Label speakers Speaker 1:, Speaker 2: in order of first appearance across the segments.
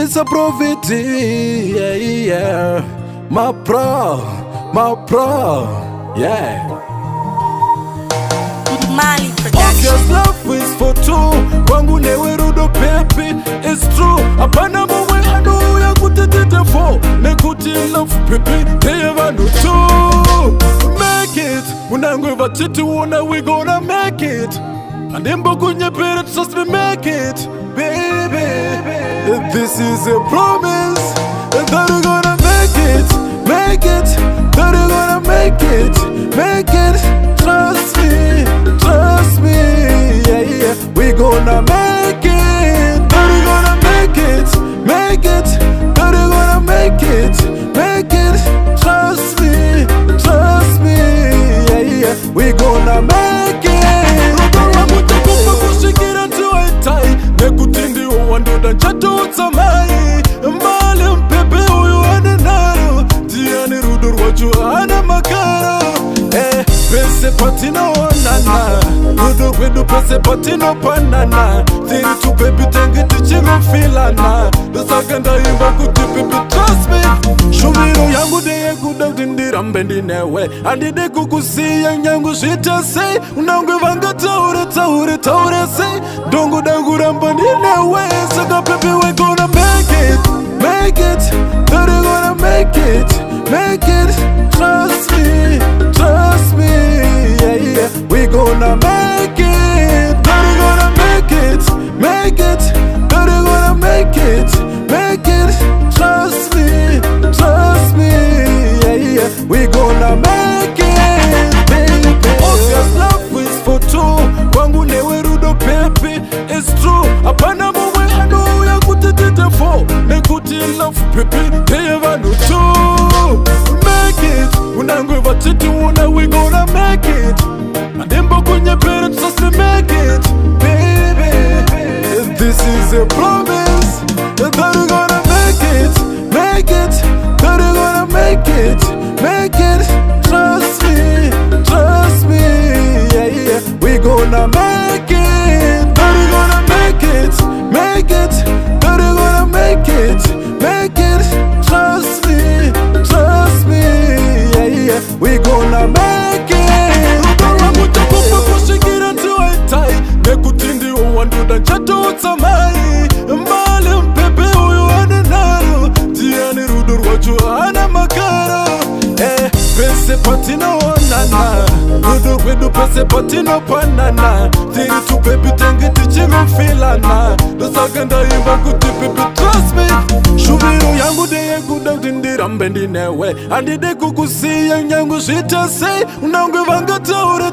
Speaker 1: It's a Provy D, yeah, yeah. My pro, yeah.
Speaker 2: Mali production.
Speaker 1: Just love is for two. Wangu newe rudo pepi, it's true. Apana mwe anu ya kutetete fo. Nekuti love pepi, they ever know too. Make it, munangu eva titi wona we gonna make it. And then bogunye pere trust me make it, baby. This is a promise that we're gonna make it, that we're gonna make it. Trust me, yeah, yeah. We gonna make it, that we're gonna make it, that we're gonna make it. Trust me, yeah, yeah. We gonna make it. Kushikira tuwaitai, nekutindi uwanduda chato utsamai. Mbali mpepe uyu anenaro, tiani rudur wajuana makaro. Pese patino onana, rudur kwedu pese patino panana. Thiri tu baby tengi tichingo filana. Dosaganda imba kuti baby trust me. Shumiro yangu deye kuda dindira mbendi newe. Andide kukusi yang yangu shita say. Unangwe vanga taure say. Dongo dangura mbendi newe. Saka baby we gonna make it. That we gonna make it. Trust me, yeah, yeah. We gonna make it. That we gonna make it. That we gonna make it. Trust me, yeah, yeah. We gonna make it, baby. Obvious love is for two. Wangu newe rudo pepi, it's true. Apana mwe anu ya kutetete fo. Nekuti love pepi, they ever know too. Make it, unangwe vatiti una we gonna make it. And then bokunye parents just to make it, baby. This is a promise that we're gonna make it, that we're gonna make it. Trust me, yeah, yeah. We gonna make it, that we're gonna make it. That we're gonna make it. Trust me, yeah, yeah. We gonna make it. Kushikira tuwaitai, nekutindi uwanduda chato utsamai. Mbali mpepe uyu anenaro, tiani rudur wajuana makaro. Pese patino onana, rudur kwedu pese patino panana. Thiri tu baby tengi tichingo filana. Dosaganda imba kuti baby trust me. Shumiro yangu deye kuda dindira mbendi newe. Andide kukusi yang yangu shita say. Unangwe vanga taure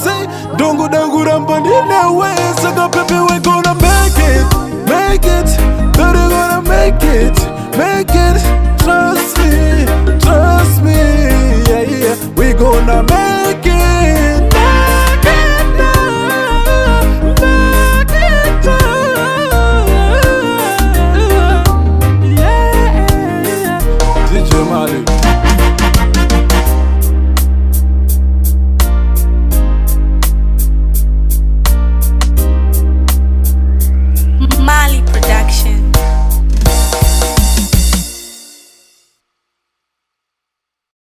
Speaker 1: say. Dongo dangura mbendi